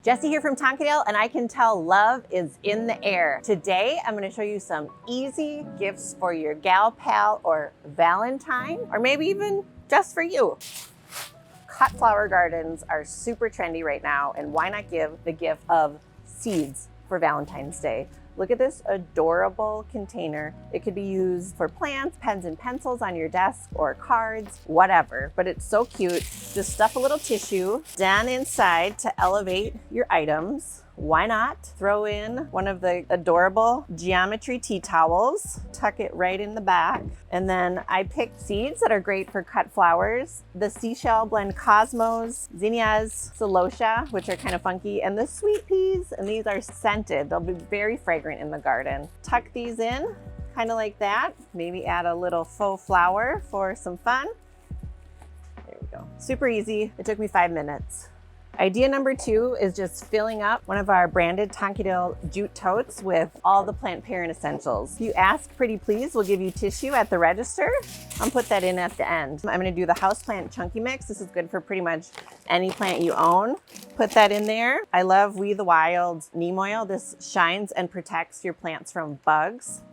Jessie here from Tonkadale, and I can tell love is in the air. Today, I'm gonna show you some easy gifts for your gal pal or Valentine, or maybe even just for you. Cut flower gardens are super trendy right now, and why not give the gift of seeds for Valentine's Day? Look at this adorable container. It could be used for plants, pens and pencils on your desk, or cards, whatever, but it's so cute. Just stuff a little tissue down inside to elevate your items. Why not throw in one of the adorable geometry tea towels, tuck it right in the back. And then I picked seeds that are great for cut flowers. The seashell blend cosmos, zinnias, celosia, which are kind of funky, and the sweet peas, and these are scented. They'll be very fragrant in the garden. Tuck these in, kind of like that. Maybe add a little faux flower for some fun. There we go. Super easy. It took me 5 minutes. Idea number 2 is just filling up one of our branded Tonkadale jute totes with all the plant parent essentials. If you ask pretty please, we'll give you tissue at the register. I'll put that in at the end. I'm gonna do the houseplant chunky mix. This is good for pretty much any plant you own. Put that in there. I love We the Wild neem oil. This shines and protects your plants from bugs.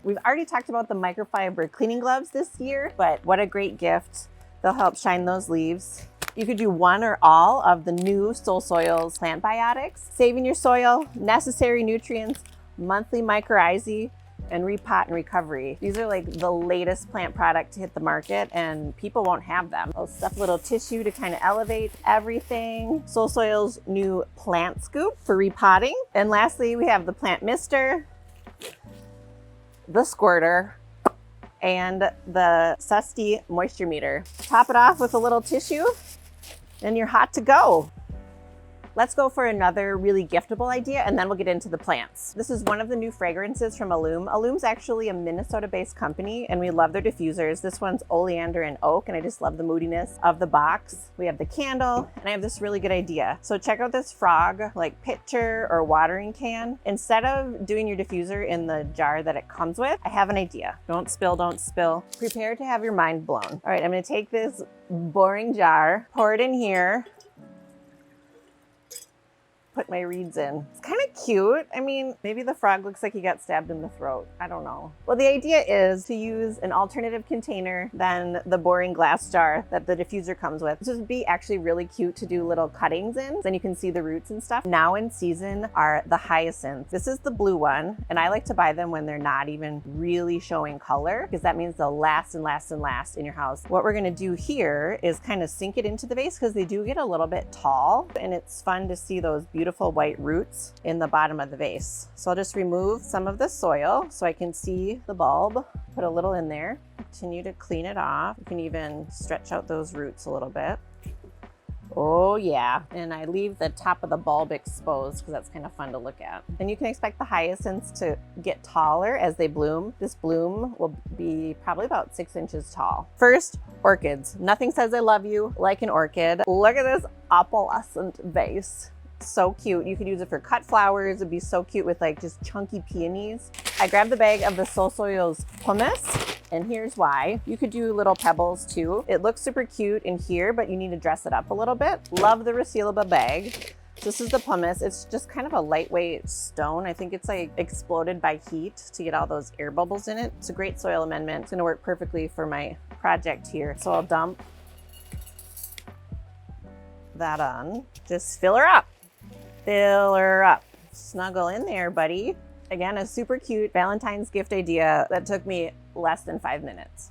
We've already talked about the microfiber cleaning gloves this year, but what a great gift. They'll help shine those leaves. You could do one or all of the new Soul Soils plant biotics, saving your soil, necessary nutrients, monthly mycorrhizae, and repot and recovery. These are like the latest plant product to hit the market, and people won't have them. I'll stuff a little tissue to kind of elevate everything. Soul Soils new plant scoop for repotting. And lastly, we have the plant mister, the squirter, and the Susty moisture meter. Top it off with a little tissue, and you're hot to go. Let's go for another really giftable idea, and then we'll get into the plants. This is one of the new fragrances from Allume. Allume's actually a Minnesota-based company, and we love their diffusers. This one's oleander and oak, and I just love the moodiness of the box. We have the candle, and I have this really good idea. So check out this frog, like pitcher or watering can. Instead of doing your diffuser in the jar that it comes with, I have an idea. Don't spill, don't spill. Prepare to have your mind blown. All right, I'm gonna take this boring jar, pour it in here, put my reeds in. It's kind of cute. I mean, maybe the frog looks like he got stabbed in the throat. I don't know. Well, the idea is to use an alternative container than the boring glass jar that the diffuser comes with. This would be actually really cute to do little cuttings in. Then you can see the roots and stuff. Now in season are the hyacinths. This is the blue one, and I like to buy them when they're not even really showing color, because that means they'll last and last and last in your house. What we're gonna do here is kind of sink it into the vase, because they do get a little bit tall, and it's fun to see those beautiful white roots in the bottom of the vase. So I'll just remove some of the soil so I can see the bulb, put a little in there, continue to clean it off. You can even stretch out those roots a little bit. Oh yeah, and I leave the top of the bulb exposed because that's kind of fun to look at. And you can expect the hyacinths to get taller as they bloom. This bloom will be probably about 6 inches tall. First, orchids. Nothing says I love you like an orchid. Look at this opalescent vase. So cute. You could use it for cut flowers. It'd be so cute with like just chunky peonies. I grabbed the bag of the Soul Soils pumice, and here's why. You could do little pebbles too. It looks super cute in here, but you need to dress it up a little bit. Love the resealable bag. This is the pumice. It's just kind of a lightweight stone. I think it's like exploded by heat to get all those air bubbles in it. It's a great soil amendment. It's gonna work perfectly for my project here. So I'll dump that on. Just fill her up. Fill her up. Snuggle in there, buddy. Again, a super cute Valentine's gift idea that took me less than 5 minutes.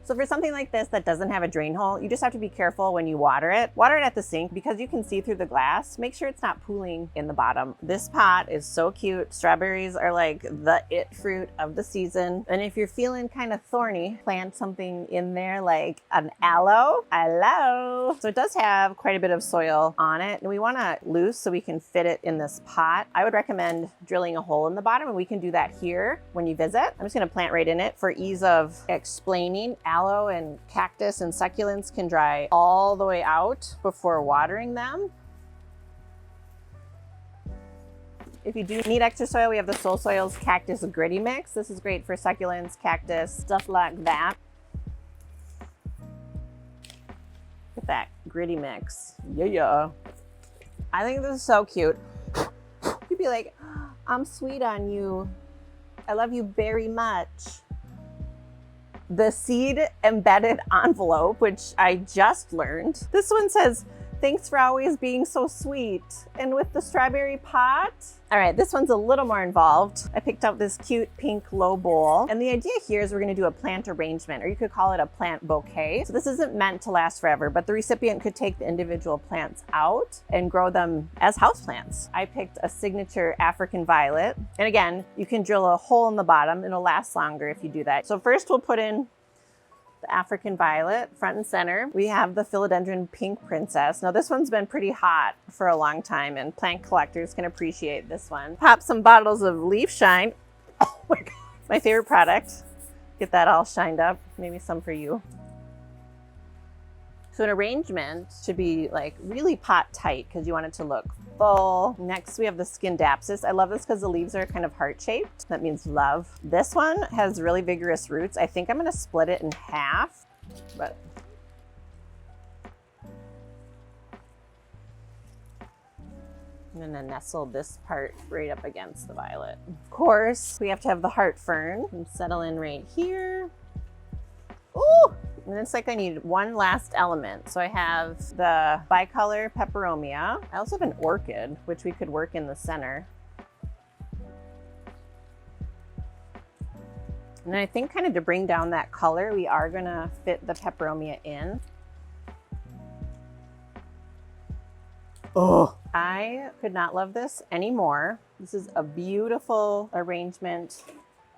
So for something like this that doesn't have a drain hole, you just have to be careful when you water it. Water it at the sink because you can see through the glass. Make sure it's not pooling in the bottom. This pot is so cute. Strawberries are like the it fruit of the season. And if you're feeling kind of thorny, plant something in there like an aloe. Aloe. So it does have quite a bit of soil on it, and we want to loose so we can fit it in this pot. I would recommend drilling a hole in the bottom, and we can do that here when you visit. I'm just going to plant right in it for ease of explaining. Aloe and cactus and succulents can dry all the way out before watering them. If you do need extra soil, we have the Soul Soils Cactus Gritty Mix. This is great for succulents, cactus, stuff like that. Look at that gritty mix. Yeah. I think this is so cute. You'd be like, I'm sweet on you. I love you very much. The seed embedded envelope, which I just learned. This one says, thanks for always being so sweet. And with the strawberry pot. All right, this one's a little more involved. I picked out this cute pink low bowl. And the idea here is we're gonna do a plant arrangement, or you could call it a plant bouquet. So this isn't meant to last forever, but the recipient could take the individual plants out and grow them as houseplants. I picked a signature African violet. And again, you can drill a hole in the bottom. It'll last longer if you do that. So first we'll put in the African violet front and center. We have the philodendron pink princess. Now this one's been pretty hot for a long time and plant collectors can appreciate this one. Pop some bottles of leaf shine. Oh my God, my favorite product. Get that all shined up. Maybe some for you. So an arrangement should be like really pot tight because you want it to look full. Next, we have the Scindapsus. I love this because the leaves are kind of heart-shaped. That means love. This one has really vigorous roots. I think I'm gonna split it in half, but I'm gonna nestle this part right up against the violet. Of course, we have to have the heart fern and settle in right here. Ooh! And it's like I need one last element. So I have the bicolor peperomia. I also have an orchid, which we could work in the center. And I think kind of to bring down that color, we are gonna fit the peperomia in. Oh, I could not love this anymore. This is a beautiful arrangement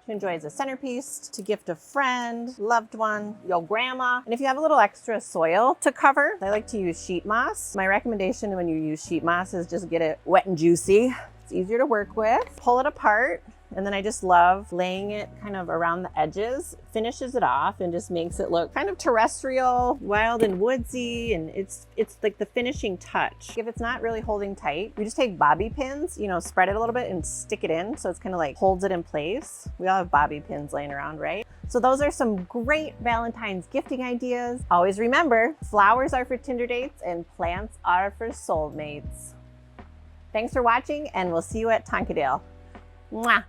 to enjoy as a centerpiece, to gift a friend, loved one, your grandma. And if you have a little extra soil to cover, I like to use sheet moss. My recommendation when you use sheet moss is just get it wet and juicy. It's easier to work with. Pull it apart. And then I just love laying it kind of around the edges, finishes it off and just makes it look kind of terrestrial, wild and woodsy. And it's like the finishing touch. If it's not really holding tight, we just take bobby pins, you know, spread it a little bit and stick it in. So it's kind of like holds it in place. We all have bobby pins laying around, right? So those are some great Valentine's gifting ideas. Always remember, flowers are for Tinder dates and plants are for soulmates. Thanks for watching and we'll see you at Tonkadale. Mwah.